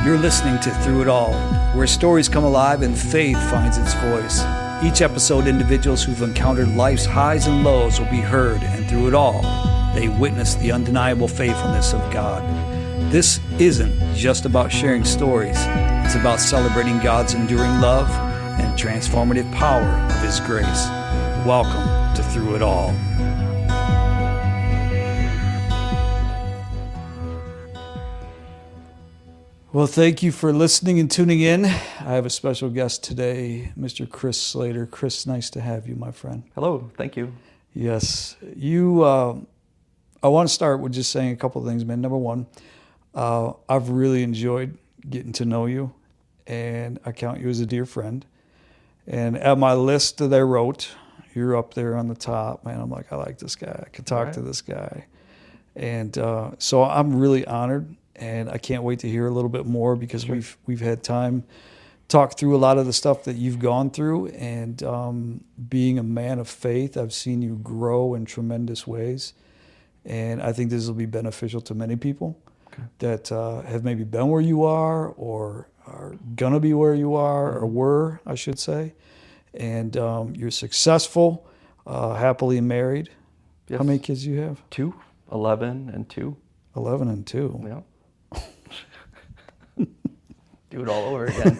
You're listening to Through It All, where stories come alive and faith finds its voice. Each episode, individuals who've encountered life's highs and lows will be heard, and through it all, they witness the undeniable faithfulness of God. This isn't just about sharing stories. It's about celebrating God's enduring love and transformative power of His grace. Welcome to Through It All. Well, thank you for listening and tuning in. I have a special guest today, Mr. Chris Slater. Chris, nice to have you, my friend. Hello, thank you. Yes, you. I want to start with just saying a couple of things, man. Number one, I've really enjoyed getting to know you, and I count you as a dear friend. And at my list that I wrote, you're up there on the top, man. I'm like, I like this guy. I can talk to this guy. And so I'm really honored. And I can't wait to hear a little bit more because we've had time talk through a lot of the stuff that you've gone through. And being a man of faith, I've seen you grow in tremendous ways. And I think this will be beneficial to many people that have maybe been where you are or are going to be where you are or were, I should say. And you're successful, happily married. Yes. How many kids do you have? 2, 11 and 2. 11 and 2. Yeah. Do it all over again.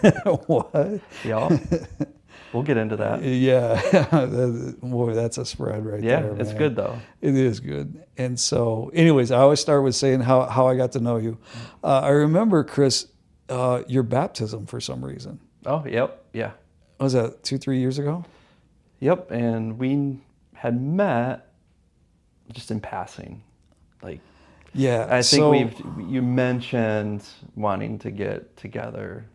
What? Yeah. We'll get into that. Yeah. Boy, that's a spread right there. Yeah, it's man. good though. It is good. And so, anyways, I always start with saying how I got to know you. I remember, Chris, your baptism for some reason. Oh, yep. Yeah. Was that 2-3 years ago? Yep. And we had met just in passing. Yeah, I think you mentioned wanting to get together,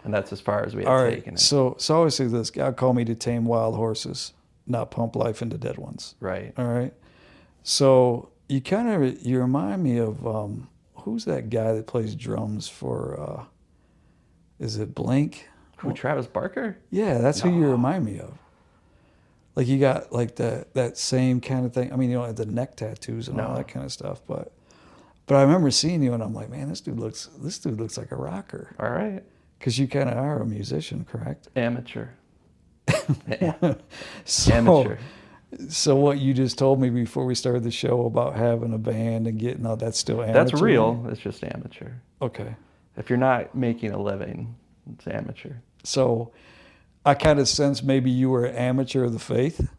and that's as far as we had taken it. So I always say this: God called me to tame wild horses, not pump life into dead ones. Right. All right. So you remind me of who's that guy that plays drums for? Is it Blink? Who? Travis Barker? Yeah, that's who you remind me of. Like you got like that same kind of thing. I mean, you don't have the neck tattoos and all that kind of stuff, but I remember seeing you and I'm like, man, this dude looks like a rocker. All right. Because you kind of are a musician, correct? Amateur. Amateur. So what you just told me before we started the show about having a band and getting all that's still amateur? That's real. It's just amateur. Okay. If you're not making a living, it's amateur. So I kind of sense maybe you were an amateur of the faith.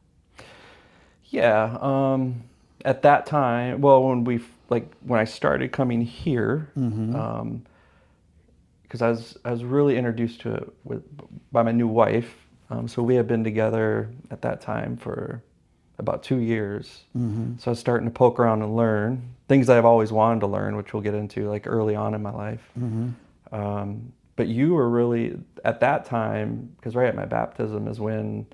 Yeah. At that time, well, when I started coming here, because I was really introduced to it by my new wife. So we had been together at that time for about 2 years. Mm-hmm. So I was starting to poke around and learn things that I've always wanted to learn, which we'll get into like early on in my life. Mm-hmm. But you were really at that time, because right at my baptism is when,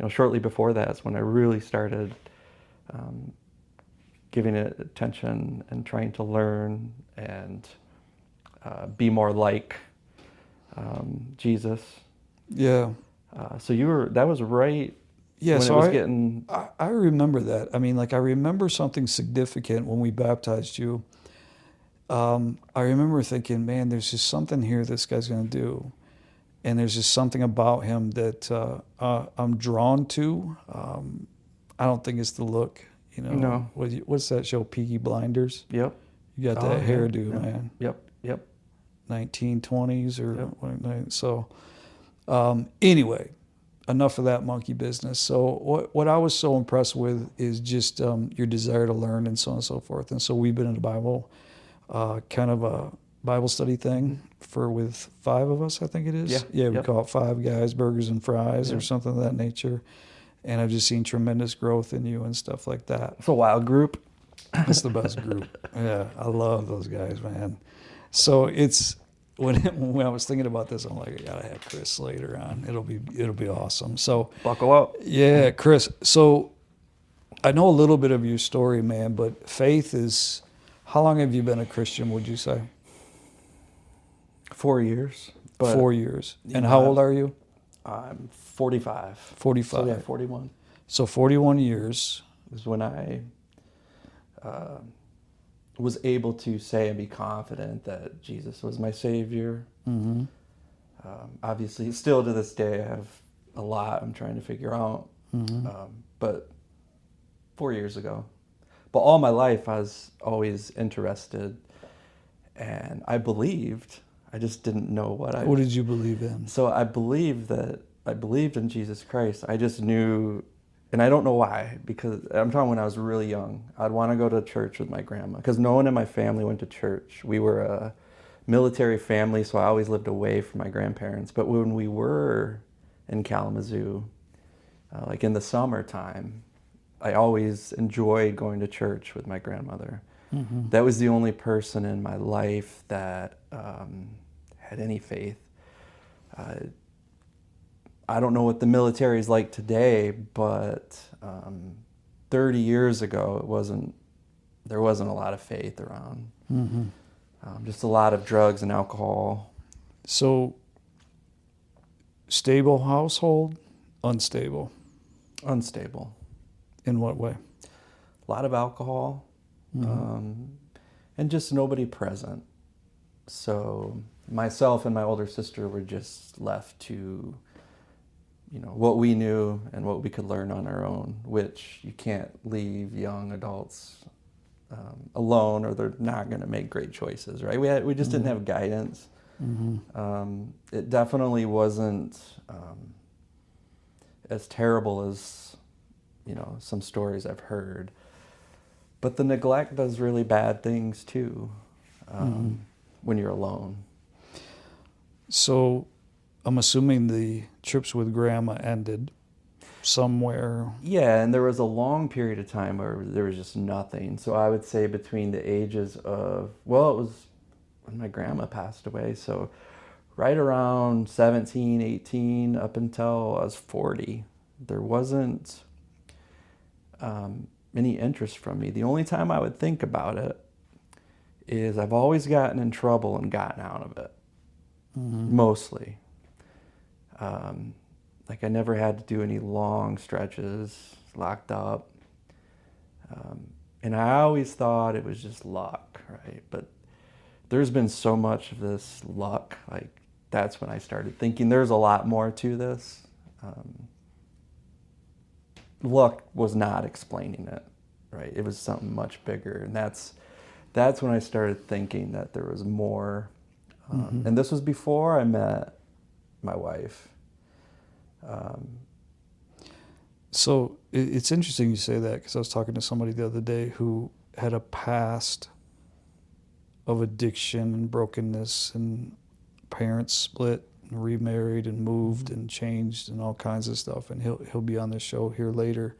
shortly before that is when I really started giving it attention and trying to learn and be more like Jesus. Yeah. So that was right. Yeah. When so it was getting. I remember that. I mean, I remember something significant when we baptized you. I remember thinking, man, there's just something here this guy's going to do. And there's just something about him that I'm drawn to. I don't think it's the look. No. What's that show, Peaky Blinders? Yep. You got that hairdo, man. Yep. 1920s or so. Anyway, enough of that monkey business. So what I was so impressed with is just your desire to learn and so on and so forth. And so we've been in a Bible, kind of a Bible study thing with 5 of us, I think it is. Yeah. We call it 5 guys, burgers and fries or something of that nature. And I've just seen tremendous growth in you and stuff like that. It's a wild group. It's the best group. Yeah, I love those guys, man. So it's when I was thinking about this, I'm like, I gotta have Chris Slater on. It'll be awesome. So buckle up. Yeah, Chris. So I know a little bit of your story, man. But faith is. How long have you been a Christian? Would you say? 4 years. 4 years. And how old are you? I'm 45. 45. So yeah, 41. So 41 years. Is when I was able to say and be confident that Jesus was my Savior. Mm-hmm. Obviously, still to this day, I have a lot I'm trying to figure out. Mm-hmm. But 4 years ago. But all my life, I was always interested, and I believed. I just didn't know what I. What did you believe in? So I believed in Jesus Christ. I just knew, and I don't know why, because I'm talking when I was really young. I'd want to go to church with my grandma, because no one in my family went to church. We were a military family, so I always lived away from my grandparents. But when we were in Kalamazoo, like in the summertime, I always enjoyed going to church with my grandmother. Mm-hmm. That was the only person in my life that had any faith. I don't know what the military is like today, but 30 years ago, there wasn't a lot of faith around. Mm-hmm. Just a lot of drugs and alcohol. So, stable household, unstable. Unstable. In what way? A lot of alcohol, and just nobody present. So myself and my older sister were just left to, what we knew and what we could learn on our own, which you can't leave young adults alone, or they're not going to make great choices, right? We just didn't have guidance. Mm-hmm. It definitely wasn't as terrible as some stories I've heard, but the neglect does really bad things too when you're alone. So, I'm assuming the trips with grandma ended somewhere. Yeah, and there was a long period of time where there was just nothing. So I would say between the ages of, it was when my grandma passed away, so right around 17, 18, up until I was 40, there wasn't any interest from me. The only time I would think about it is I've always gotten in trouble and gotten out of it, mostly. Like I never had to do any long stretches locked up. And I always thought it was just luck, right? But there's been so much of this luck, like that's when I started thinking there's a lot more to this. Luck was not explaining it, right? It was something much bigger. And that's when I started thinking that there was more. And this was before I met my wife. So it's interesting you say that, because I was talking to somebody the other day who had a past of addiction and brokenness, and parents split and remarried and moved and changed and all kinds of stuff. And he'll be on the show here later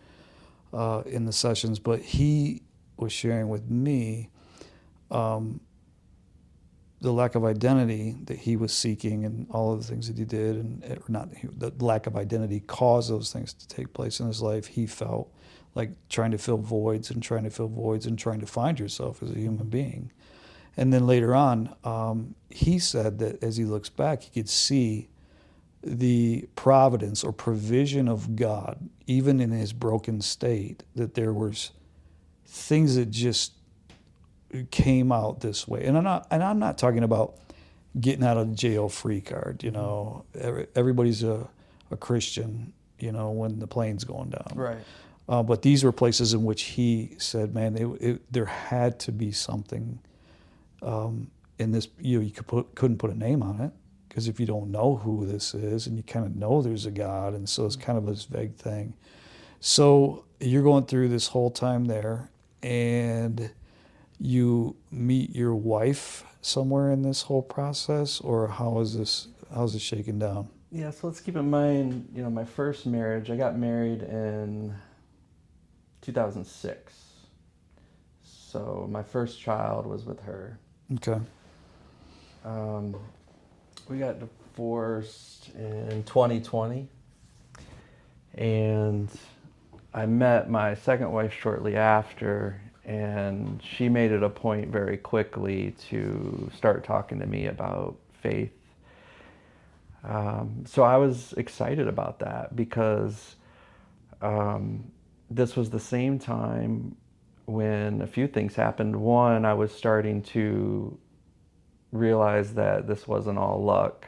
in the sessions. But he was sharing with me the lack of identity that he was seeking, and all of the things that he did, and the lack of identity caused those things to take place in his life. He felt like trying to fill voids and trying to fill voids and trying to find yourself as a human being. And then later on, he said that as he looks back, he could see the providence or provision of God, even in his broken state, that there was things that just came out this way. And I'm not talking about getting out of jail free card. Everybody's a Christian, when the plane's going down. Right. But these were places in which he said, man, there had to be something in this. You couldn't put a name on it, because if you don't know who this is, and you kind of know there's a God, and so it's kind of this vague thing. So you're going through this whole time there, and you meet your wife somewhere in this whole process, or how's it shaken down? Yeah, so let's keep in mind, my first marriage, I got married in 2006. So my first child was with her. Okay. We got divorced in 2020, and I met my second wife shortly after, and she made it a point very quickly to start talking to me about faith. So I was excited about that, because this was the same time when a few things happened. One, I was starting to realize that this wasn't all luck.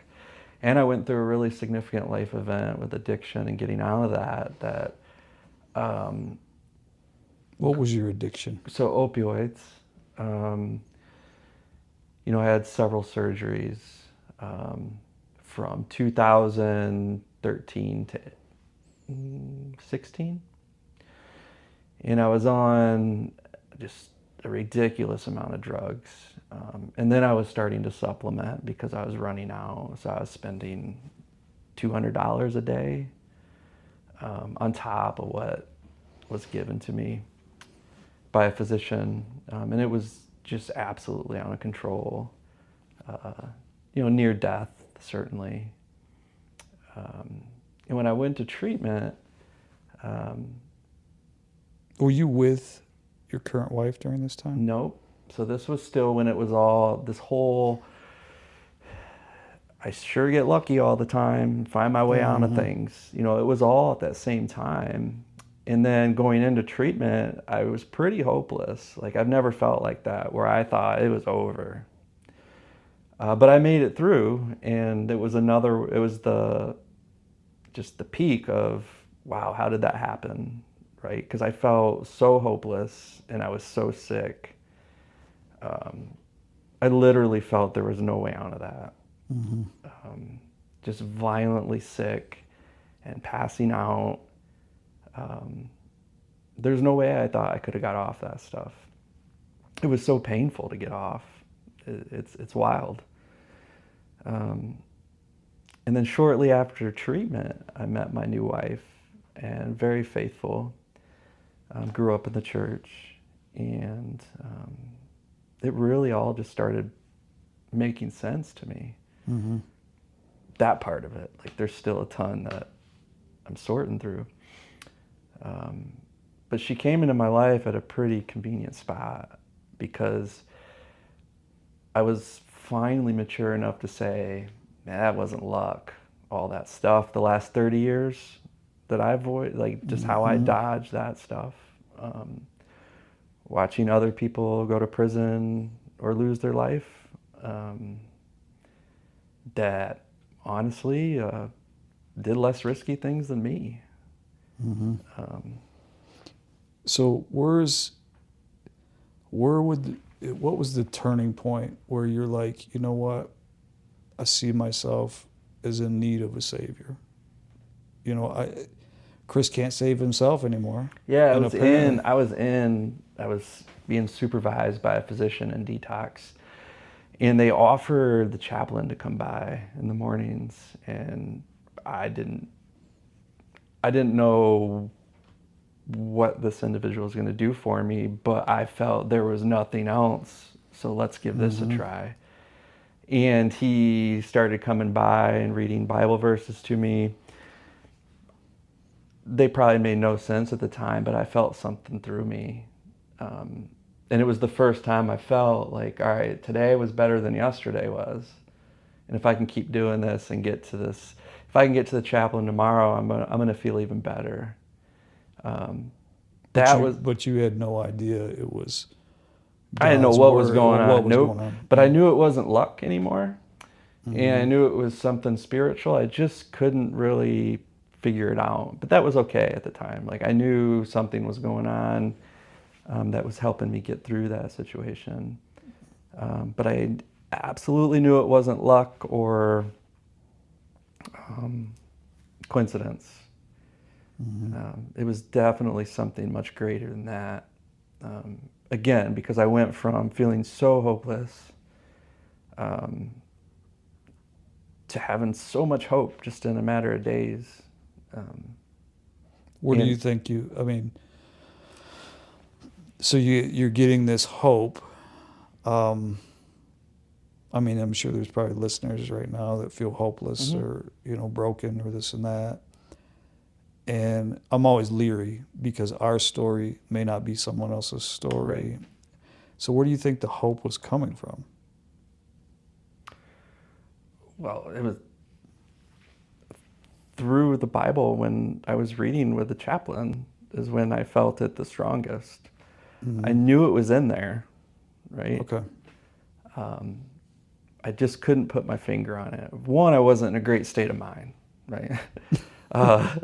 And I went through a really significant life event with addiction and getting out of that um, What was your addiction? so opioids. Um, I had several surgeries um, from 2013 to 16. And I was on just a ridiculous amount of drugs. And then I was starting to supplement because I was running out. So I was spending $200 a day on top of what was given to me by a physician. And it was just absolutely out of control. Near death, certainly. And when I went to treatment, um, Were you with your current wife during this time? nope. So this was still when it was all this whole, I sure get lucky all the time, find my way out of things. It was all at that same time. And then going into treatment, I was pretty hopeless. Like I've never felt like that, where I thought it was over. But I made it through, and it was just the peak of, wow, how did that happen? Right? Because I felt so hopeless and I was so sick. I literally felt there was no way out of that. Just violently sick and passing out. There's no way I thought I could have got off that stuff. It was so painful to get off. It's wild. And then shortly after treatment, I met my new wife, and very faithful. Grew up in the church, and it really all just started making sense to me. That part of it, like there's still a ton that I'm sorting through. But she came into my life at a pretty convenient spot because I was finally mature enough to say, man, that wasn't luck. All that stuff, the last 30 years that I avoid, like just how I dodged that stuff. Watching other people go to prison or lose their life, that honestly did less risky things than me. So what was the turning point where you're like, you know what, I see myself as in need of a savior? Chris can't save himself anymore. Yeah, And apparently, I was being supervised by a physician in detox, and they offered the chaplain to come by in the mornings, and I didn't know what this individual was going to do for me, but I felt there was nothing else, so let's give this a try. And he started coming by and reading Bible verses to me. They probably made no sense at the time, but I felt something through me. And it was the first time I felt like, all right, today was better than yesterday was. And if I can keep doing this and get to this, if I can get to the chaplain tomorrow, I'm gonna feel even better. but you had no idea it was I didn't know God's what was word going or what on. was Nope. going on. But I knew it wasn't luck anymore. And I knew it was something spiritual. I just couldn't really figure it out. But that was okay at the time. Like I knew something was going on that was helping me get through that situation. But I absolutely knew it wasn't luck or coincidence. It was definitely something much greater than that. Again, because I went from feeling so hopeless to having so much hope just in a matter of days. Where do and- you think so you're getting this hope? I'm sure there's probably listeners right now that feel hopeless or, broken or this and that. And I'm always leery because our story may not be someone else's story. Right. So where do you think the hope was coming from? Well, it was through the Bible. When I was reading with the chaplain is when I felt it the strongest. I knew it was in there, right? Okay. I just couldn't put my finger on it. One, I wasn't in a great state of mind, right? uh,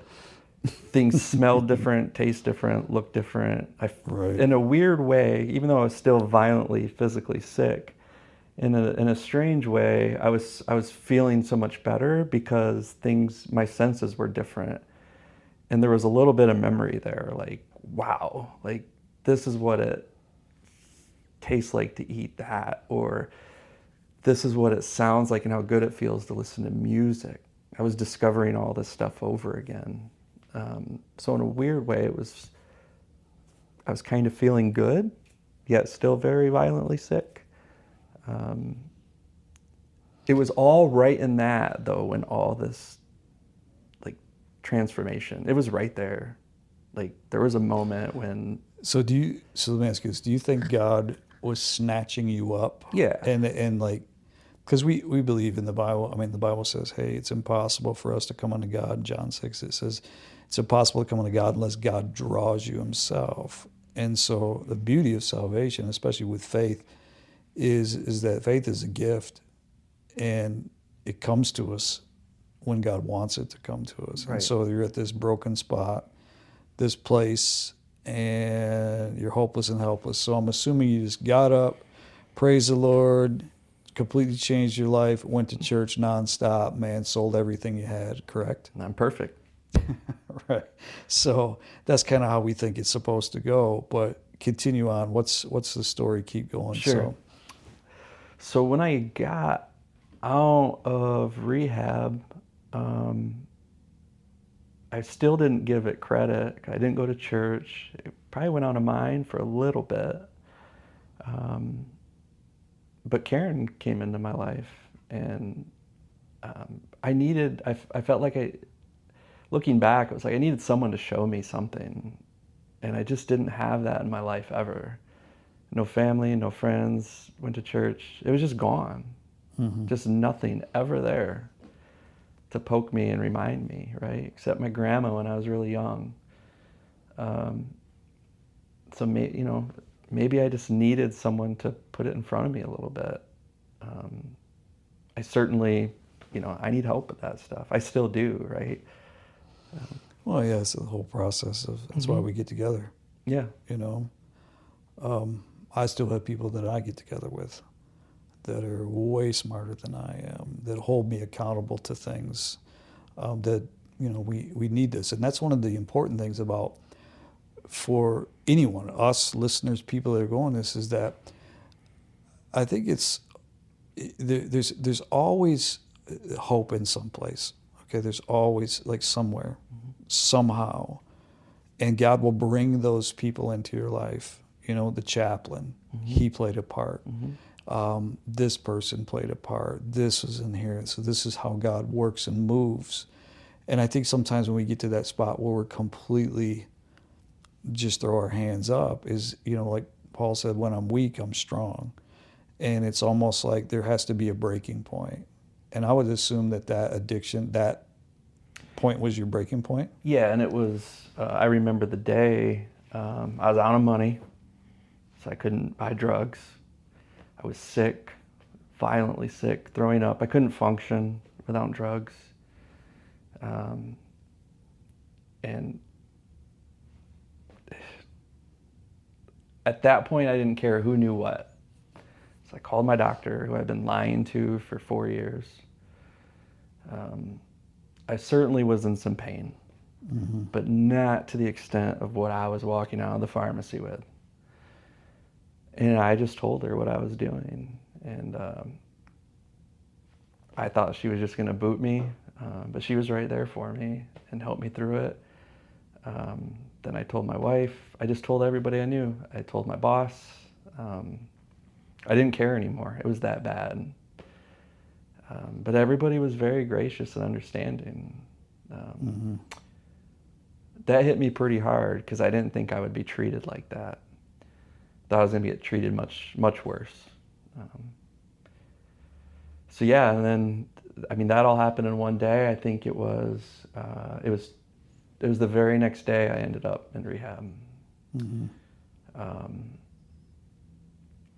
Things smelled different, taste different, look different. Right. In a weird way, even though I was still violently physically sick, in a strange way, I was feeling so much better because my senses were different, and there was a little bit of memory there. Like, wow, like this is what it tastes like to eat that, or this is what it sounds like and how good it feels to listen to music. I was discovering all this stuff over again. So in a weird way, I was kind of feeling good, yet still very violently sick. It was all right in that, though, when all this, like, transformation, it was right there. Like, there was a moment when, So let me ask you this. Do you think God was snatching you up? yeah, And like, because we believe in the Bible. I mean, the Bible says, hey, it's impossible for us to come unto God. In John 6, it says, it's impossible to come unto God unless God draws you himself. And so the beauty of salvation, especially with faith, is that faith is a gift, and it comes to us when God wants it to come to us. And right. so you're at this broken spot, this place, and you're hopeless and helpless. So I'm assuming you just got up, praised the Lord, completely changed your life, went to church nonstop, man, sold everything you had, correct? And I'm perfect. Right. So that's kind of how we think it's supposed to go. But continue on. What's the story? Keep going. Sure. So when I got out of rehab, I still didn't give it credit. I didn't go to church. It probably went out of mind for a little bit. But Karen came into my life, and I felt like looking back, it was like I needed someone to show me something. And I just didn't have that in my life ever. No family, no friends, went to church. It was just gone. Just nothing ever there to poke me and remind me, right? Except my grandma when I was really young. So maybe I just needed someone to put it in front of me a little bit. I certainly, I need help with that stuff. I still do, right? Well, yeah, it's the whole process of that's why we get together. Yeah. You know, I still have people that I get together with that are way smarter than I am, that hold me accountable to things. That we need this, and that's one of the important things about for anyone, us listeners, people that are going this, is that I think there's always hope in some place. Okay, there's always like somewhere, somehow, and God will bring those people into your life. The chaplain, he played a part. This person played a part. This was in here. So this is how God works and moves. And I think sometimes when we get to that spot where we're completely just throw our hands up, is, like Paul said, when I'm weak, I'm strong. And it's almost like there has to be a breaking point. And I would assume that addiction, that point was your breaking point. Yeah, and it was, I remember the day I was out of money, so I couldn't buy drugs. I was sick, violently sick, throwing up. I couldn't function without drugs. And at that point, I didn't care who knew what. So I called my doctor, who I'd been lying to for 4 years. I certainly was in some pain, but not to the extent of what I was walking out of the pharmacy with. And I just told her what I was doing. And I thought she was just going to boot me, but she was right there for me and helped me through it. Then I told my wife. I just told everybody I knew. I told my boss. I didn't care anymore. It was that bad. But everybody was very gracious and understanding. That hit me pretty hard because I didn't think I would be treated like that. Thought I was going to get treated much, much worse. So yeah, and then, that all happened in one day. I think it was the very next day I ended up in rehab. Yeah,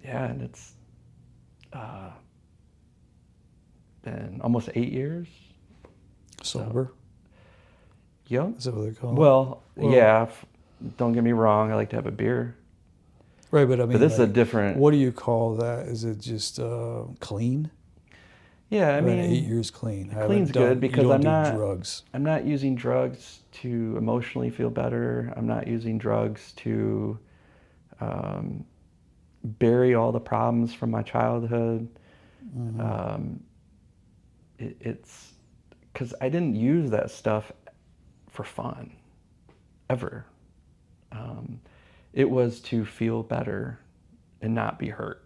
and it's been almost 8 years. Sober? Yep. Is that what they call it? Well, Well- yeah. Don't get me wrong. I like to have a beer. Right, but I mean, But this is a like, different. what do you call that? Is it just clean? Yeah, I I've been mean, 8 years clean. I haven't clean's done, good because you don't I'm do not. drugs. I'm not using drugs to emotionally feel better. I'm not using drugs to bury all the problems from my childhood. It's because I didn't use that stuff for fun, ever. It was to feel better and not be hurt.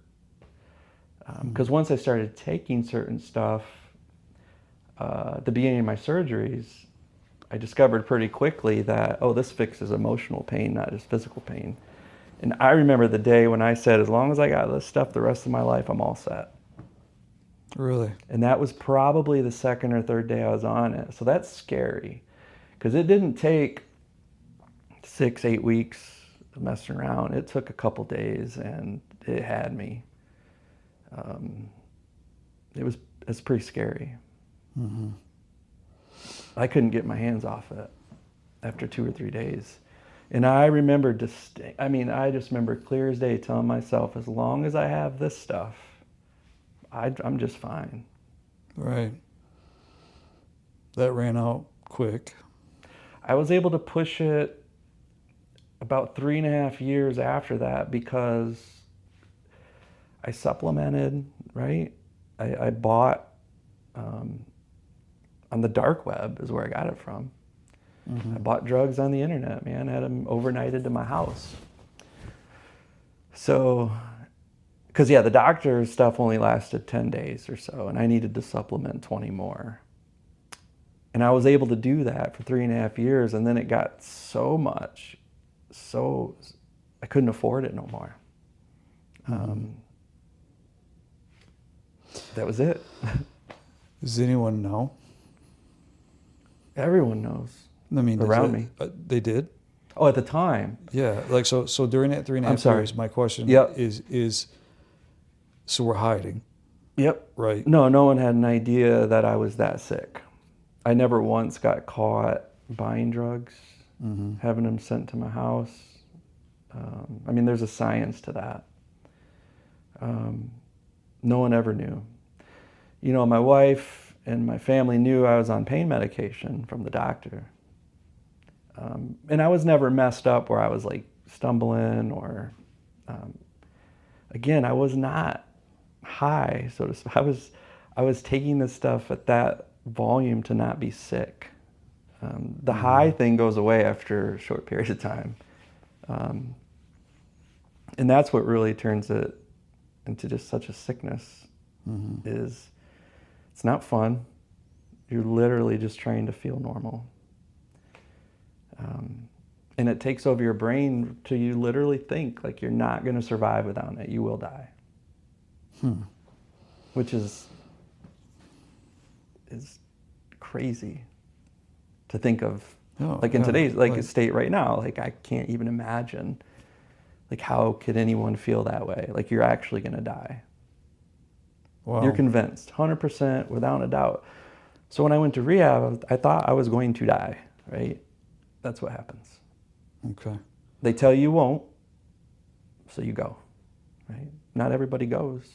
Because once I started taking certain stuff, at the beginning of my surgeries, I discovered pretty quickly that, oh, this fixes emotional pain, not just physical pain. And I remember the day when I said, as long as I got this stuff the rest of my life, I'm all set. Really? And that was probably the second or third day I was on it. So that's scary, because it didn't take 6-8 weeks of messing around. It took a couple days, and it had me. It's pretty scary. I couldn't get my hands off it after 2 or 3 days. And I remember I just remember clear as day telling myself, as long as I have this stuff, I'm just fine. Right. That ran out quick. I was able to push it about 3.5 years after that because I supplemented, right? I bought on the dark web is where I got it from. I bought drugs on the internet, man. I had them overnighted to my house. So, because the doctor stuff only lasted 10 days or so, and I needed to supplement 20 more. And I was able to do that for 3.5 years, and then it got so much, so I couldn't afford it no more. That was it. Does anyone know? Everyone knows. I mean, around me. They did? Oh, at the time. Yeah. Like, so during that 3.5 I'm sorry. years, my question Yep. is, so we're hiding, Yep. right? No one had an idea that I was that sick. I never once got caught buying drugs, having them sent to my house. I mean, there's a science to that. No one ever knew. You know, my wife and my family knew I was on pain medication from the doctor. And I was never messed up where I was like stumbling or, again, I was not high, so to speak. I was taking this stuff at that volume to not be sick. The high thing goes away after a short period of time. And that's what really turns it into just such a sickness, is it's not fun. You're literally just trying to feel normal. And it takes over your brain till you literally think like you're not going to survive without it. You will die. Which is crazy to think of. Like in today's state right now, like I can't even imagine like how could anyone feel that way? Like you're actually going to die. Wow. You're convinced, 100% without a doubt. So when I went to rehab, I thought I was going to die, right? That's what happens. Okay. They tell you won't, so you go, right? Not everybody goes.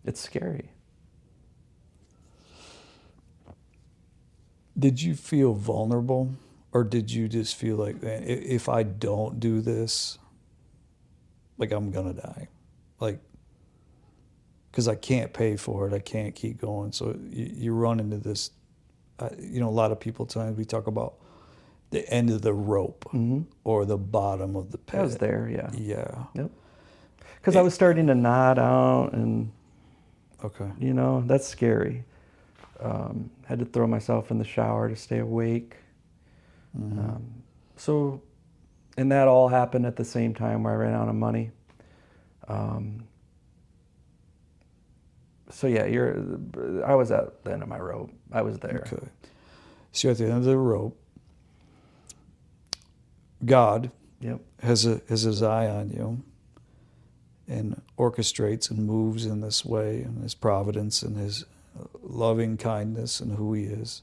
It's scary. Did you feel vulnerable, or did you just feel like, man, if I don't do this, like I'm gonna die, like, because I can't pay for it, I can't keep going. So you run into this, a lot of people times we talk about the end of the rope or the bottom of the pit. I was there, yeah. Yeah. Yep. Because I was starting to nod out, and Okay. that's scary. Had to throw myself in the shower to stay awake. And that all happened at the same time where I ran out of money. So yeah, I was at the end of my rope. I was there. Okay. So you're at the end of the rope. God Yep. has his eye on you and orchestrates and moves in this way, and his providence and his loving kindness and who he is.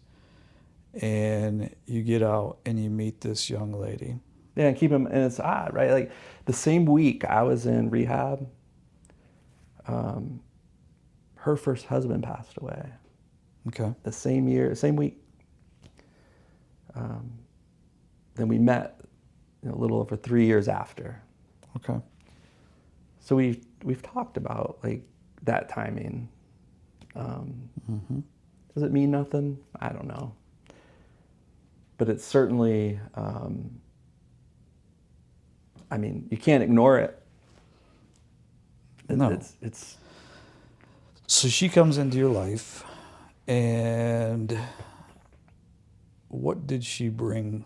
And you get out and you meet this young lady. Yeah, and keep him, and it's odd, right? Like the same week I was in rehab, her first husband passed away. Okay. The same year, same week. Then we met, a little over 3 years after. Okay. So we've talked about like that timing. Does it mean nothing? I don't know. But it's certainly, I mean, you can't ignore it. No. It's So she comes into your life, and what did she bring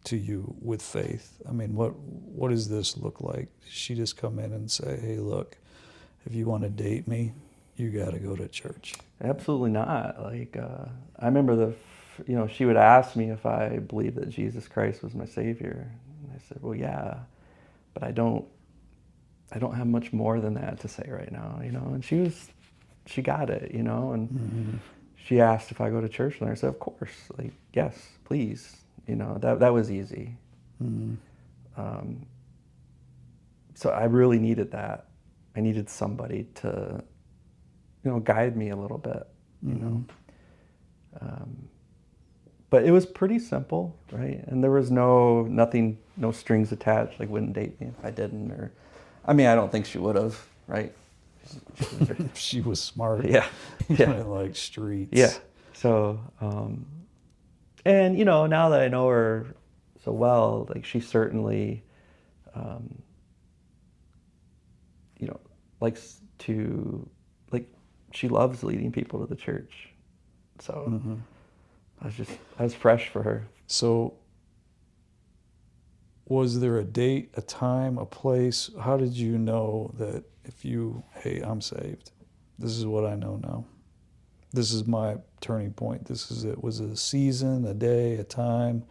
to you with faith? I mean, what does this look like? Did she just come in and say, hey, look, if you want to date me, you got to go to church? absolutely not. Like, I remember she would ask me if I believed that Jesus Christ was my Savior. And I said, well, yeah, but I don't have much more than that to say right now, and she got it, and she asked if I go to church, and I said, of course, like, yes, please, that was easy. So I really needed that. I needed somebody to, guide me a little bit, but it was pretty simple, right? And there was no strings attached, like wouldn't date me if I didn't, or, I mean, I don't think she would have, right? She was smart. Yeah. Yeah. Like streets. Yeah. So, and now that I know her so well, like she certainly, likes to, like, she loves leading people to the church. So I was fresh for her. So was there a date, a time, a place? How did you know that hey, I'm saved? This is what I know now. This is my turning point. This is it. Was it a season, a day, a time?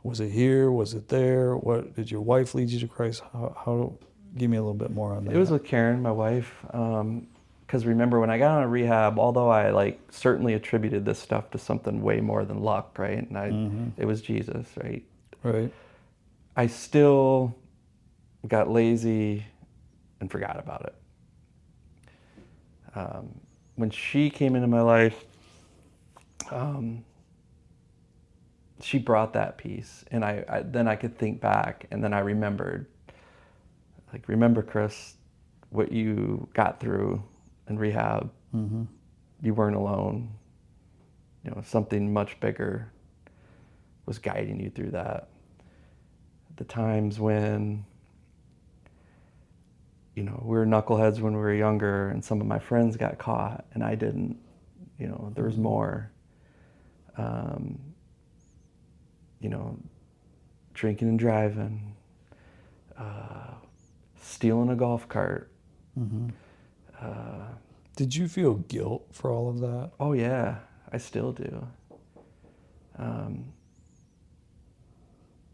Was it here? Was it there? What did your wife lead you to Christ? How give me a little bit more on that. It was with Karen, my wife. Because remember, when I got out of rehab, although I certainly attributed this stuff to something way more than luck, right? And it was Jesus, right? Right. I still got lazy and forgot about it. When she came into my life, she brought that peace, and then I could think back, and then I remembered, remember, Chris, what you got through in rehab. You weren't alone. Something much bigger was guiding you through that. The times when, we were knuckleheads when we were younger, and some of my friends got caught, and I didn't. There was more. Drinking and driving, stealing a golf cart. Did you feel guilt for all of that? Oh yeah, I still do.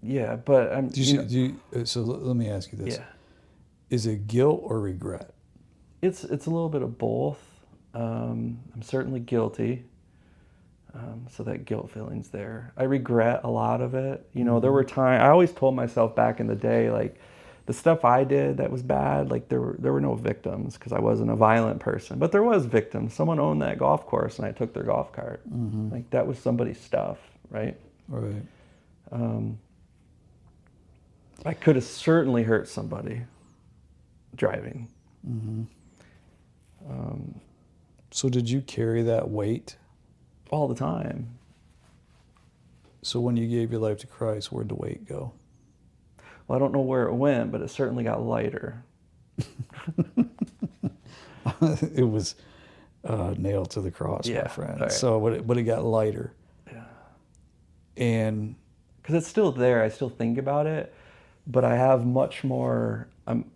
Yeah, but I'm. So let me ask you this: Yeah, is it guilt or regret? it's a little bit of both. I'm certainly guilty, so that guilt feeling's there. I regret a lot of it. There were times I always told myself back in the day, like, the stuff I did that was bad, like there were no victims because I wasn't a violent person, but there was victims. Someone owned that golf course and I took their golf cart. Like, that was somebody's stuff, right? Right. I could have certainly hurt somebody driving. So did you carry that weight? All the time. So when you gave your life to Christ, where'd the weight go? Well, I don't know where it went, but it certainly got lighter. It was nailed to the cross, my friend. Right. So, but it got lighter. Yeah. And because it's still there, I still think about it, but I have much more. I'm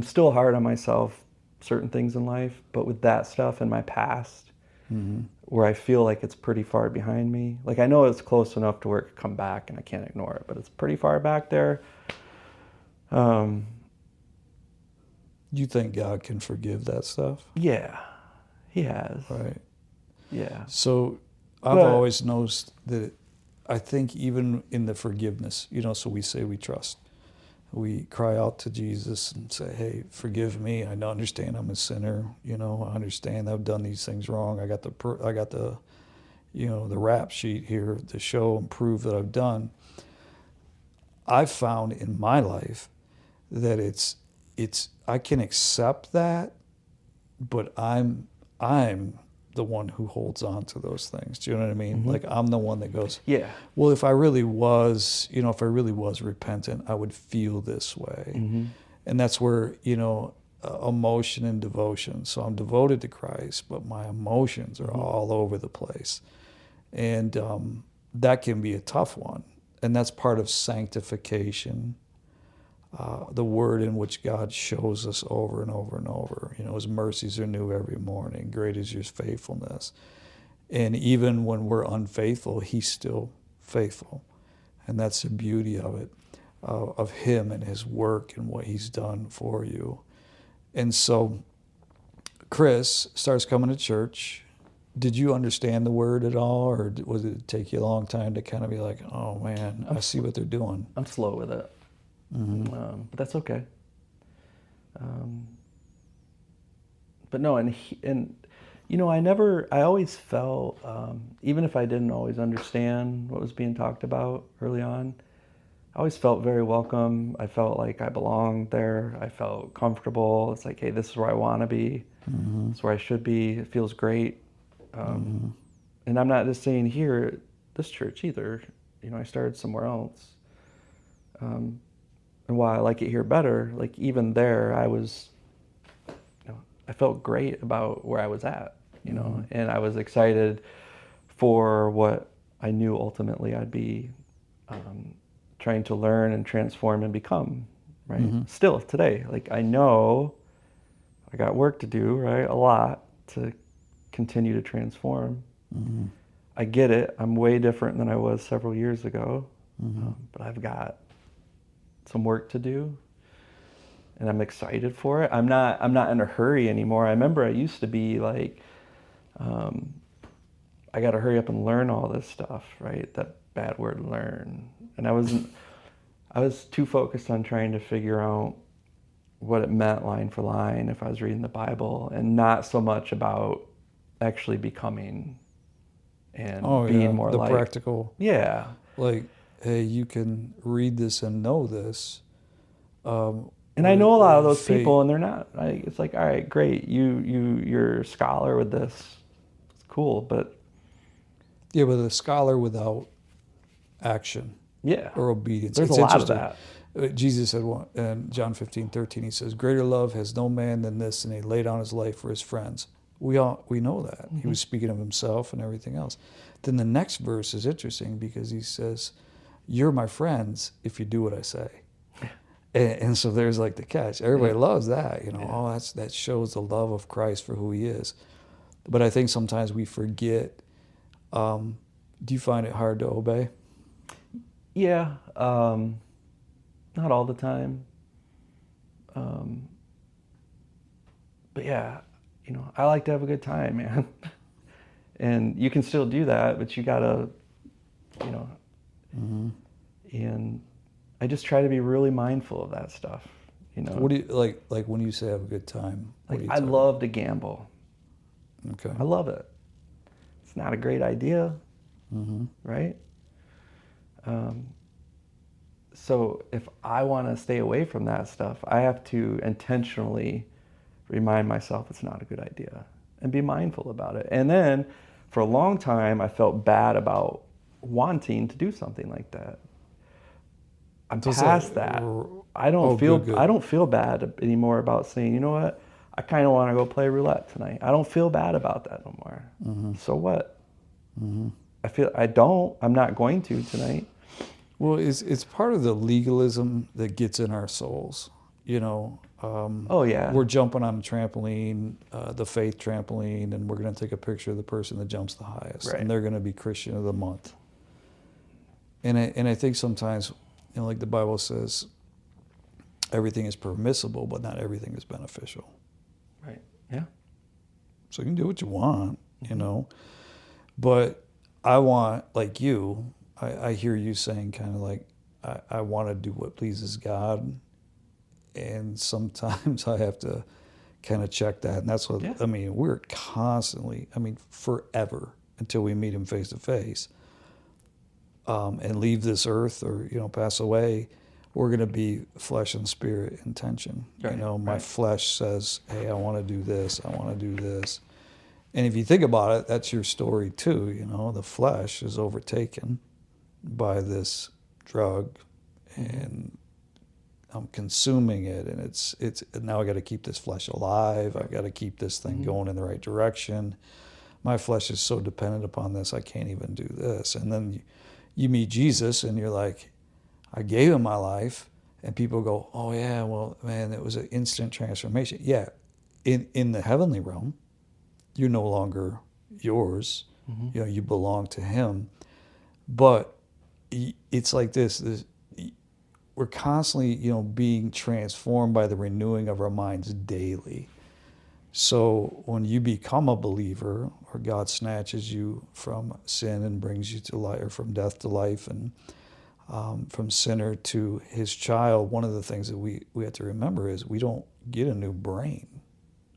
still hard on myself, certain things in life, but with that stuff in my past, where I feel like it's pretty far behind me. Like, I know it's close enough to where it could come back and I can't ignore it, but it's pretty far back there. You think God can forgive that stuff? Yeah, he has. Right. Yeah. So I've But always noticed that I think even in the forgiveness, so we say we trust. We cry out to Jesus and say, hey, forgive me. I understand I'm a sinner. I understand I've done these things wrong. I got the the rap sheet here to show and prove that I've done. I've found in my life that it's I can accept that, but I'm the one who holds on to those things. Do you know what I mean? Mm-hmm. Like I'm the one that goes, yeah. well, if I really was, repentant, I would feel this way. Mm-hmm. And that's where, emotion and devotion. So I'm devoted to Christ, but my emotions are Mm-hmm. all over the place. And that can be a tough one. And that's part of sanctification, the word in which God shows us over and over and over. His mercies are new every morning. Great is your faithfulness. And even when we're unfaithful, he's still faithful. And that's the beauty of it, of him and his work and what he's done for you. And so Chris starts coming to church. Did you understand the word at all, or was it take you a long time to kind of be like, oh man, I see what they're doing? I'm slow with it. Mm-hmm. But that's okay. But no, and I always felt, even if I didn't always understand what was being talked about early on, I always felt very welcome. I felt like I belonged there. I felt comfortable. It's like, hey, this is where I want to be. Mm-hmm. This is where I should be. It feels great. And I'm not just saying here at this church either. I started somewhere else. And while I like it here better, like even there, I felt great about where I was at, and I was excited for what I knew ultimately I'd be trying to learn and transform and become, right? Mm-hmm. Still today, like I know I got work to do, right? A lot to continue to transform. Mm-hmm. I get it. I'm way different than I was several years ago, Mm-hmm. but I've got some work to do, and I'm excited for it. I'm not in a hurry anymore. I remember I used to be like, I got to hurry up and learn all this stuff, right? That bad word, learn. And I was too focused on trying to figure out what it meant line for line if I was reading the Bible, and not so much about actually becoming and being more the like practical. Yeah. Like, hey, you can read this and know this. And I know a lot of those faith. people, and they're not. It's like, all right, great, you're a scholar with this. It's cool, but Yeah, but a scholar without action yeah, or obedience. there's It's a lot of interesting. that. Jesus said in John 15:13, he says, greater love has no man than this, and he laid down his life for his friends. We know that. Mm-hmm. He was speaking of himself and everything else. Then the next verse is interesting because he says, you're my friends if you do what I say. And so there's like the catch. Everybody loves that, Oh, that shows the love of Christ for who he is. But I think sometimes we forget. Do you find it hard to obey? Yeah, not all the time. But yeah, I like to have a good time, man. And you can still do that, but you gotta, Mm-hmm. and I just try to be really mindful of that stuff, What do you like when you say have a good time? Like, I love to gamble. Okay. I love it. It's not a great idea, Mm-hmm. right? So if I want to stay away from that stuff, I have to intentionally remind myself it's not a good idea and be mindful about it. And then for a long time, I felt bad about wanting to do something like that. I'm past that. I don't feel bad anymore about saying, you know what? I kind of want to go play roulette tonight. I don't feel bad about that no more. Mm-hmm. So what? Mm-hmm. I'm not going to tonight. Well, it's part of the legalism that gets in our souls. Oh yeah. We're jumping on a trampoline, the faith trampoline, and we're going to take a picture of the person that jumps the highest, Right. and they're going to be Christian of the month. And I think sometimes, like the Bible says, everything is permissible, but not everything is beneficial. Right. Yeah. So you can do what you want, you Mm-hmm. know. But I want, like you, I hear you saying kind of like, I want to do what pleases God. And sometimes I have to kind of check that. And that's what, Yeah. I mean, we're constantly, I mean, forever until we meet him face to face and leave this earth or, you know, pass away. We're going to be flesh and spirit in tension. You Right. know, my Right. flesh says, hey, I want to do this. I want to do this. And if you think about it, that's your story too. You know, the flesh is overtaken by this drug, Mm-hmm. and I'm consuming it, and it's now I got to keep this flesh alive. I've got to keep this thing Mm-hmm. going in the right direction. My flesh is so dependent upon this, I can't even do this. And then you meet Jesus, and you're like, I gave him my life, and people go, oh yeah, well man, it was an instant transformation. Yeah, in the heavenly realm, you're no longer yours. Mm-hmm. You know, you belong to him. But it's like this we're constantly, you know, being transformed by the renewing of our minds daily. So when you become a believer, or God snatches you from sin and brings you to life, or from death to life, and from sinner to his child, one of the things that we have to remember is we don't get a new brain.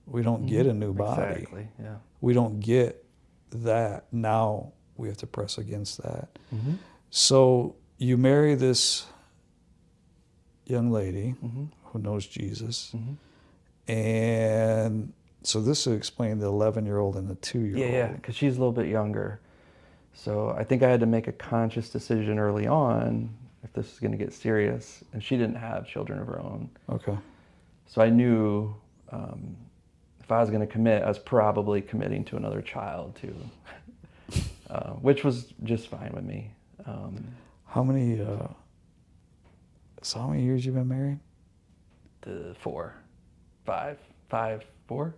We don't Mm-hmm. get a new body. Exactly. Yeah. We don't get that. Now we have to press against that. Mm-hmm. So you marry this young lady Mm-hmm. who knows Jesus, Mm-hmm. and so this would explain the 11-year-old and the 2-year-old. Yeah, because she's a little bit younger. So I think I had to make a conscious decision early on if this was going to get serious. And she didn't have children of her own. Okay. So I knew if I was going to commit, I was probably committing to another child too, which was just fine with me. How many? So how many years you been married? The 4, 4.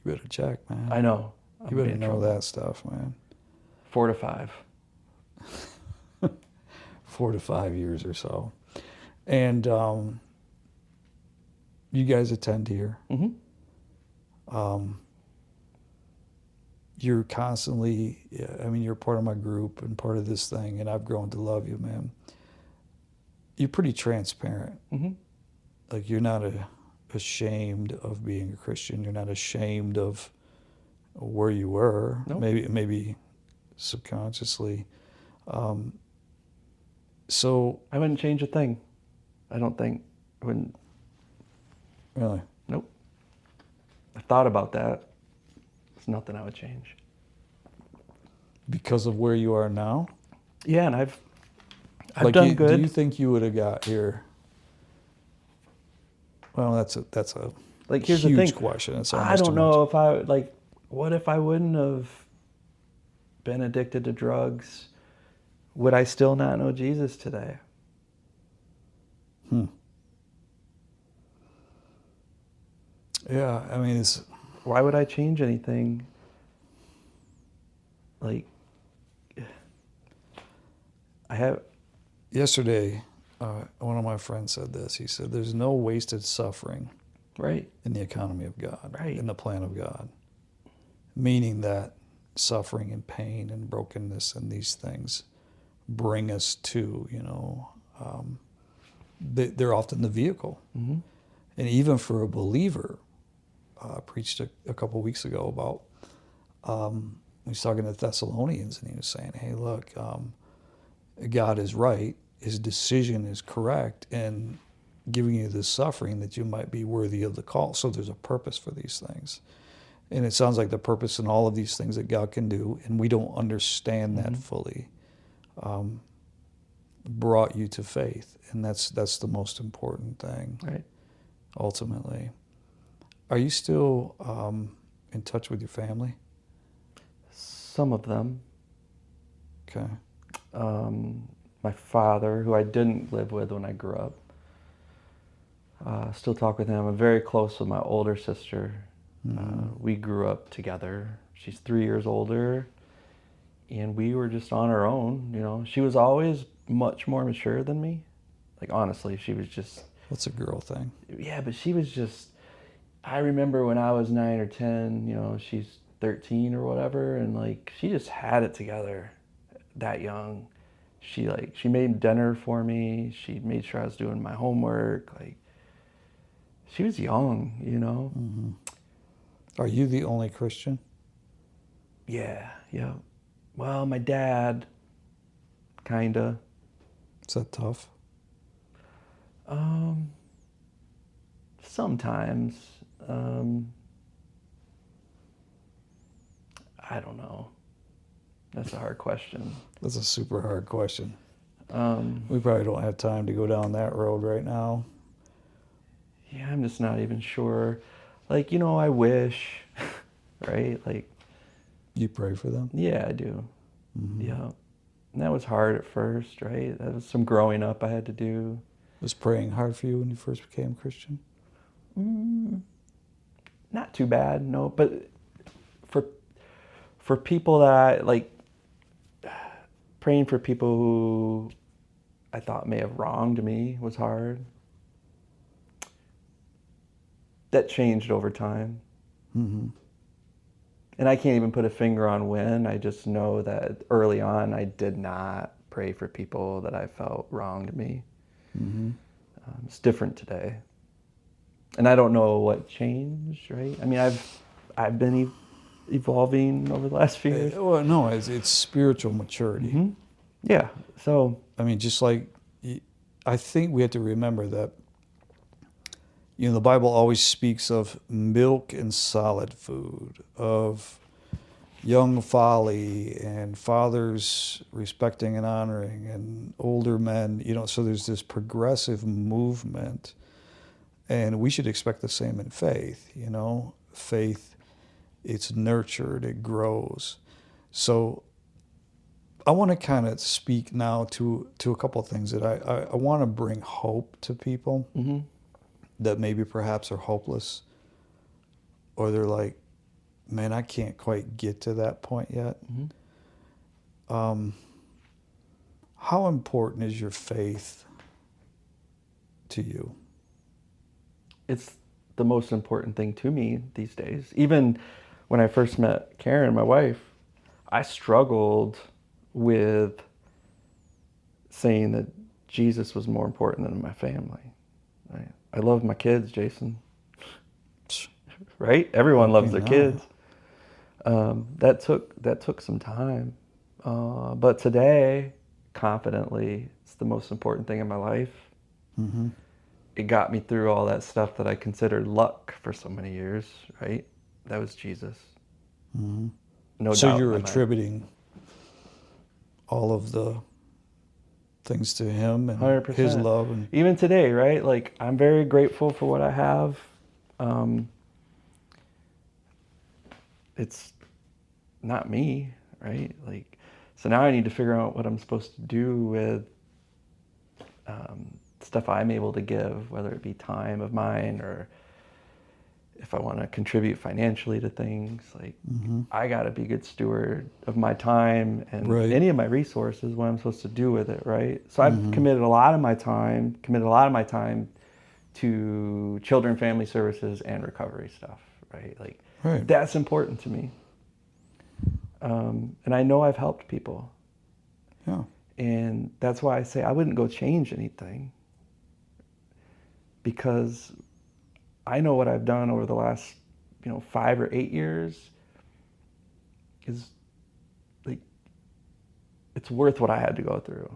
You better check, man. I know. You better know that stuff, man. 4 to 5. 4 to 5 years or so, and you guys attend here. Mm-hmm. You're constantly, I mean, you're part of my group and part of this thing, and I've grown to love you, man. You're pretty transparent. Mm-hmm. Like, you're not ashamed of being a Christian. You're not ashamed of where you were. Nope. Maybe subconsciously. So I wouldn't change a thing. I don't think. I wouldn't. really, Nope. I thought about that. It's nothing I would change. because of where you are now. Yeah, and I've Like, done good. Do you think you would have got here? Well, that's a Like, here's huge the thing. question. It's I almost don't too much. know if I like. What if I wouldn't have been addicted to drugs? Would I still not know Jesus today? Yeah, I mean, it's Why would I change anything? Like, I have. yesterday. One of my friends said this. He said, "There's no wasted suffering Right. in the economy of God, Right. in the plan of God." Meaning that suffering and pain and brokenness and these things bring us to, you know, they're often the vehicle. Mm-hmm. And even for a believer, I preached a couple of weeks ago about, he was talking to Thessalonians, and he was saying, hey, look, God is right. His decision is correct in giving you this suffering that you might be worthy of the call. So there's a purpose for these things. And it sounds like the purpose in all of these things that God can do, and we don't understand that fully, brought you to faith. And that's the most important thing, Right. ultimately. Are you still in touch with your family? Some of them. Okay. My father, who I didn't live with when I grew up, still talk with him. I'm very close with my older sister. We grew up together. She's 3 years older, and we were just on our own. You know, she was always much more mature than me. Like, honestly, she was just What's a girl thing? Yeah, but she was just, I remember when I was 9 or 10, she's 13 or whatever, and like she just had it together that young. She made dinner for me. She made sure I was doing my homework. Like she was young. Mm-hmm. Are you the only Christian? Yeah, yeah. Well, my dad, kinda. Is that tough? Um, Sometimes. I don't know. That's a hard question. That's a super hard question. Um, We probably don't have time to go down that road right now. yeah, I'm just not even sure. Like, I wish, right? Like, You pray for them? yeah, I do. Mm-hmm. Yeah. And that was hard at first, right? That was some growing up I had to do. Was praying hard for you when you first became Christian? Not too bad, no. But for people that like praying for people who I thought may have wronged me was hard. That changed over time. Mm-hmm. And I can't even put a finger on when. I just know that early on I did not pray for people that I felt wronged me. Mm-hmm. It's different today. And I don't know what changed, right? I mean, I've been evolving over the last few years. Well, no, it's spiritual maturity. Mm-hmm. Yeah. So, I mean, just like, I think we have to remember that, the Bible always speaks of milk and solid food, of young folly and fathers respecting and honoring and older men, so there's this progressive movement, and we should expect the same in faith. Faith, it's nurtured, it grows. So I want to kind of speak now to a couple of things that I want to bring hope to people mm-hmm. that maybe perhaps are hopeless, or they're like, man, I can't quite get to that point yet. Mm-hmm. How important is your faith to you? It's the most important thing to me these days. Even when I first met Karen, my wife, I struggled with saying that Jesus was more important than my family. I love my kids, Jason. Right? Everyone loves their kids. That took some time. But today, confidently, it's the most important thing in my life. Mm-hmm. It got me through all that stuff that I considered luck for so many years, right? That was Jesus. Mm-hmm. No so doubt. you're attributing all of the things to him and 100%. His love. And even today, right? Like, I'm very grateful for what I have. It's not me, right? Like, so now I need to figure out what I'm supposed to do with stuff I'm able to give, whether it be time of mine or if I want to contribute financially to things. Like, mm-hmm. I got to be a good steward of my time and Right. any of my resources, what I'm supposed to do with it, right? So I've Mm-hmm. committed a lot of my time to children, family services, and recovery stuff, right? Like, Right. that's important to me. And I know I've helped people. Yeah. And that's why I say I wouldn't go change anything, because I know what I've done over the last, 5 or 8 years is like, it's worth what I had to go through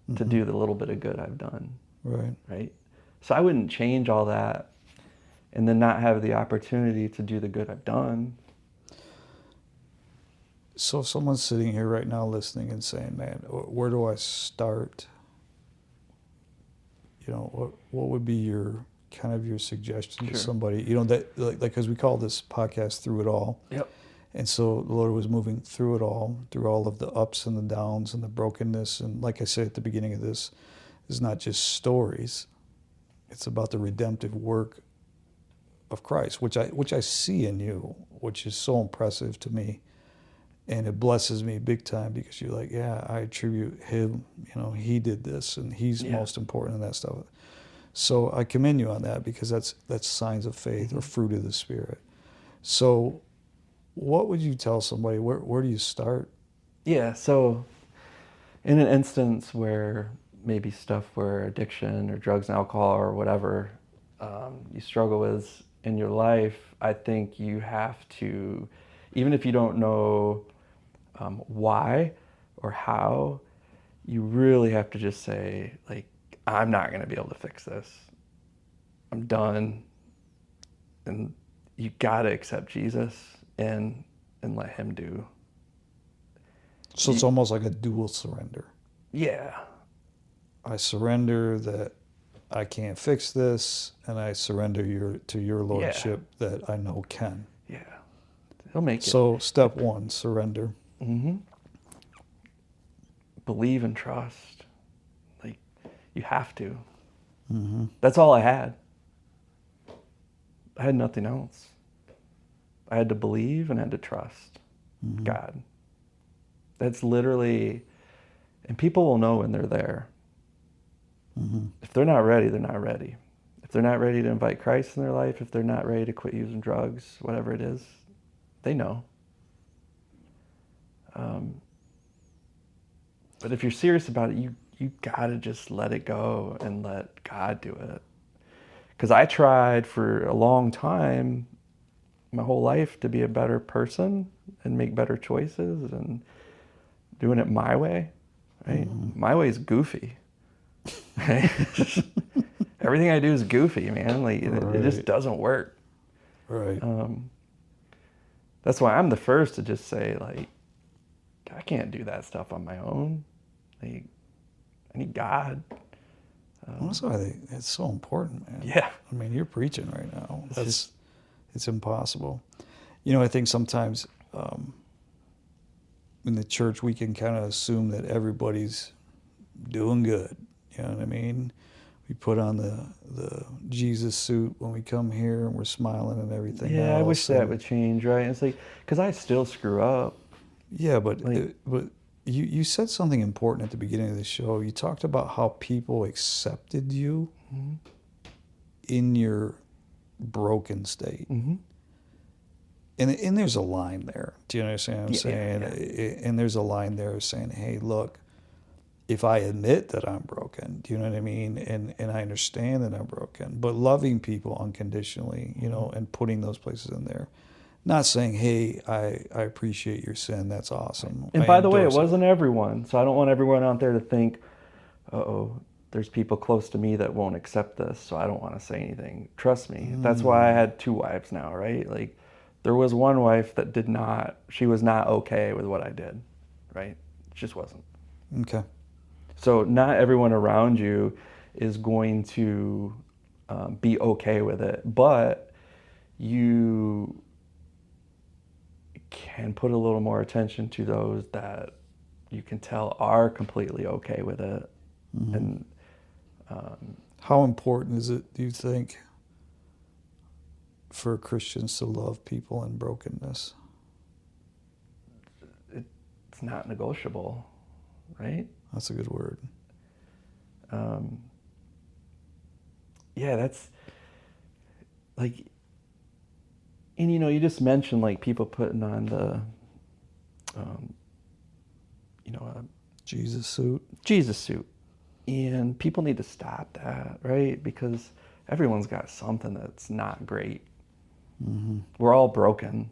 to Mm-hmm. do the little bit of good I've done. Right. So I wouldn't change all that and then not have the opportunity to do the good I've done. So if someone's sitting here right now listening and saying, man, where do I start? What would be your suggestion to Sure. somebody, that like, because we call this podcast Through It All. Yep. And so the Lord was moving through it all, through all of the ups and the downs and the brokenness. And like I said at the beginning of this, it's not just stories. It's about the redemptive work of Christ, which I see in you, which is so impressive to me. And it blesses me big time, because you're like, yeah, I attribute him, he did this and he's most important in that stuff. So I commend you on that, because that's signs of faith or fruit of the Spirit. So what would you tell somebody? Where do you start? Yeah, so in an instance where maybe stuff where addiction or drugs and alcohol or whatever you struggle with in your life, I think you have to, even if you don't know why or how, you really have to just say, like, I'm not going to be able to fix this. I'm done. And you got to accept Jesus and let him do. So it's almost like a dual surrender. Yeah. I surrender that I can't fix this, and I surrender to your lordship that I know can. Yeah. He'll make it. So step one, surrender. Mm-hmm. Believe and trust. Like, you have to. Mm-hmm. That's all I had. I had nothing else. I had to believe and I had to trust God. That's literally, and people will know when they're there. Mm-hmm. If they're not ready, they're not ready. If they're not ready to invite Christ in their life, if they're not ready to quit using drugs, whatever it is, they know. But if you're serious about it, you gotta just let it go and let God do it. Because I tried for a long time, my whole life, to be a better person and make better choices and doing it my way, right? Mm-hmm. My way is goofy. Right? Everything I do is goofy, man. Like, it just doesn't work. Right. That's why I'm the first to just say, like, I can't do that stuff on my own. Like, I need God. Well, that's why it's so important, man. Yeah. I mean, you're preaching right now. It's It's impossible. You know, I think sometimes in the church we can kind of assume that everybody's doing good. You know what I mean? We put on the Jesus suit when we come here, and we're smiling and everything. Yeah, I wish that would change, right? And it's like, because I still screw up. Yeah, but Like, you said something important at the beginning of the show. You talked about how people accepted you in your broken state. mm-hmm. And there's a line there. Do you understand what I'm saying? Yeah. And there's a line there saying, hey, look, if I admit that I'm broken, do you know what I mean? And I understand that I'm broken, but loving people unconditionally, you know, and putting those places in there. Not saying, hey, I appreciate your sin. That's awesome. And I by the way, it endorse wasn't everyone. So I don't want everyone out there to think, uh-oh, there's people close to me that won't accept this, so I don't want to say anything. Trust me. That's why I had 2 wives now, right? Like, there was one wife that she was not okay with what I did, right? It just wasn't. Okay. So not everyone around you is going to be okay with it, but you can put a little more attention to those that you can tell are completely okay with it. And How important is it, do you think, for Christians to love people in brokenness? it's not negotiable, right? That's a good word. Yeah, that's like, and you know, you just mentioned like people putting on the, Jesus suit. Jesus suit. And people need to stop that, right? Because everyone's got something that's not great. Mm-hmm. We're all broken.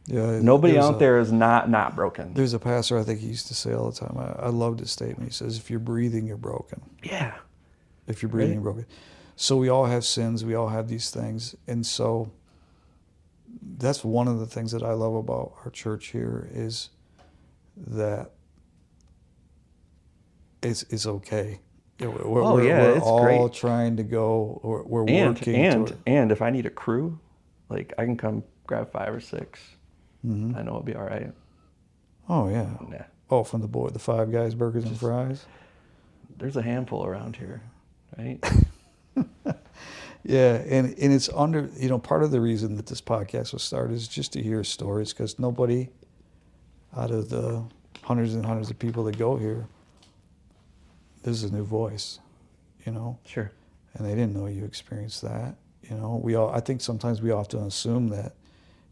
Yeah. Nobody out there is not broken. There's a pastor I think he used to say all the time. I loved his statement. He says, if you're breathing, you're broken. Yeah. If you're breathing, you're broken. So we all have sins. We all have these things. And so that's one of the things that I love about our church here is that it's okay. We're it's all great. trying to go. We're working toward. And if I need a crew, like, I can come grab 5 or 6. Mm-hmm. I know it'll be all right. Oh yeah. Yeah. Oh, from the Five Guys burgers and fries. There's a handful around here, right? Yeah, and it's under, part of the reason that this podcast was started is just to hear stories, because nobody out of the hundreds and hundreds of people that go here, this is a new voice, Sure. and they didn't know you experienced that. You know, I think sometimes we often assume that,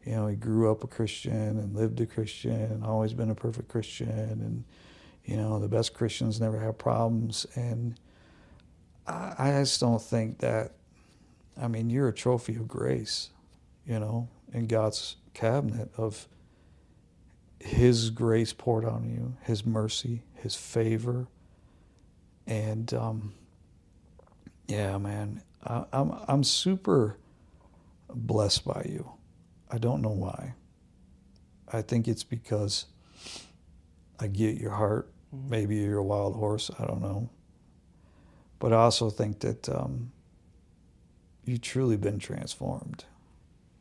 you know, he grew up a Christian and lived a Christian and always been a perfect Christian, and, you know, the best Christians never have problems. And I just don't think that. I mean, you're a trophy of grace, you know, in God's cabinet of His grace poured on you, His mercy, His favor. And yeah, man, I'm super blessed by you. I don't know why. I think it's because I get your heart. Maybe you're a wild horse. I don't know. But I also think that you've truly been transformed.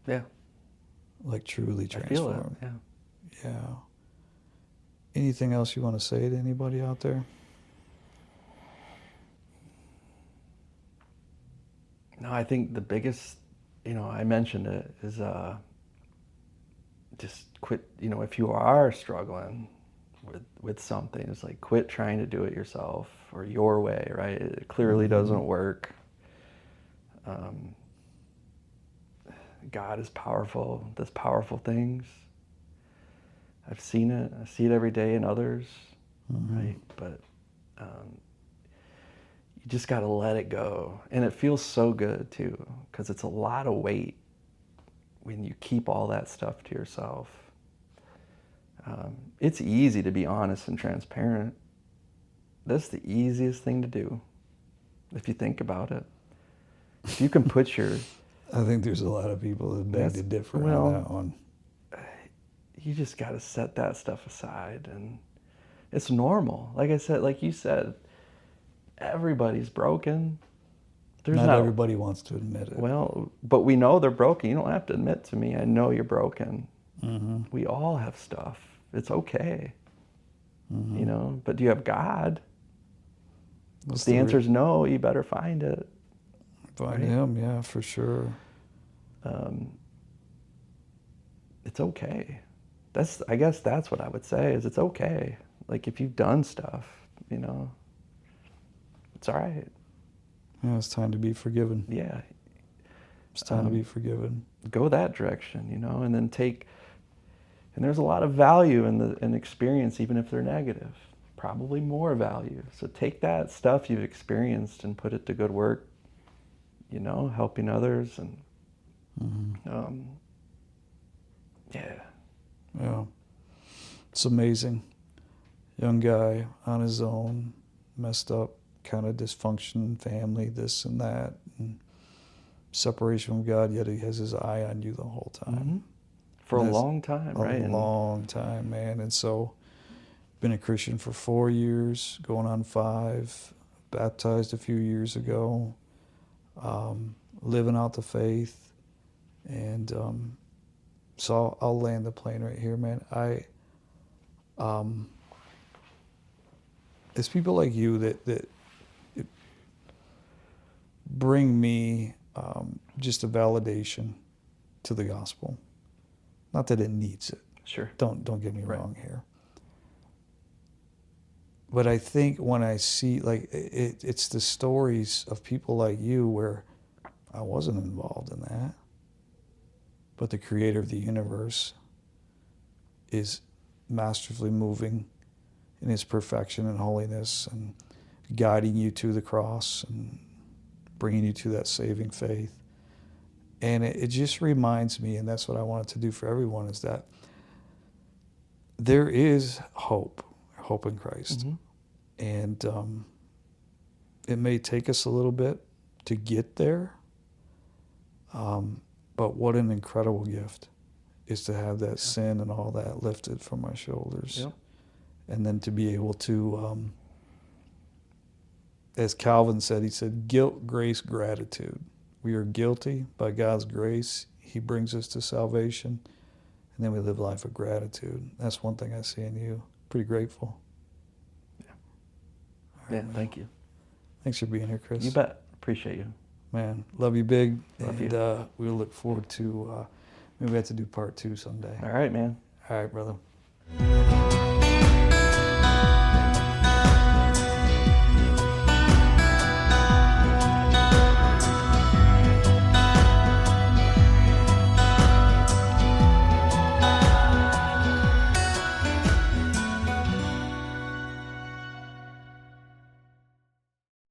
Yeah. Like truly transformed. I feel it, yeah. Yeah. Anything else you want to say to anybody out there? No, I think the biggest, you know, I mentioned it, is just quit, you know, if you are struggling with something, it's like quit trying to do it yourself or your way, right? It clearly doesn't work. God is powerful, does powerful things. I've seen it. I see it every day in others, right? But you just got to let it go. And it feels so good, too, because it's a lot of weight when you keep all that stuff to yourself. It's easy to be honest and transparent. That's the easiest thing to do, if you think about it. If you can put your... I think there's a lot of people that beg to differ on that one. You just got to set that stuff aside, and it's normal. Like I said, like you said, everybody's broken. Not everybody wants to admit it. Well, but we know they're broken. You don't have to admit to me, I know you're broken. We all have stuff. It's okay. You know, but do you have God? If the answer is no, you better find it. Find Him, yeah, for sure. It's okay. I guess that's what I would say, is it's okay. Like, if you've done stuff, you know, it's all right. Yeah, it's time to be forgiven. Yeah. It's time to be forgiven. Go that direction, you know, and then and there's a lot of value in experience, even if they're negative. Probably more value. So take that stuff you've experienced and put it to good work, you know, helping others, and yeah. Yeah. It's amazing. Young guy on his own, messed up, kind of dysfunction, family, this and that, and separation from God, yet He has His eye on you the whole time. For a long time, right? A long time, man. And so, been a Christian for 4 years, going on 5, baptized a few years ago, living out the faith, and so I'll land the plane right here, man. It's people like you that bring me just a validation to the gospel. Not that it needs it. Sure. Don't get me wrong here. But I think when I see, like, it's the stories of people like you where I wasn't involved in that, but the Creator of the universe is masterfully moving in His perfection and holiness and guiding you to the cross and bringing you to that saving faith. And it just reminds me, and that's what I wanted to do for everyone, is that there is hope in Christ. And it may take us a little bit to get there, but what an incredible gift is to have that sin and all that lifted from my shoulders. Yep. And then to be able to, as Calvin said, he said, guilt, grace, gratitude. We are guilty. By God's grace, He brings us to salvation. And then we live a life of gratitude. That's one thing I see in you. Pretty grateful. Yeah, thank you. Thanks for being here, Chris. You bet. Appreciate you. Man, love you big. Love and you. We'll look forward to, maybe we have to do part 2 someday. All right, man. All right, brother.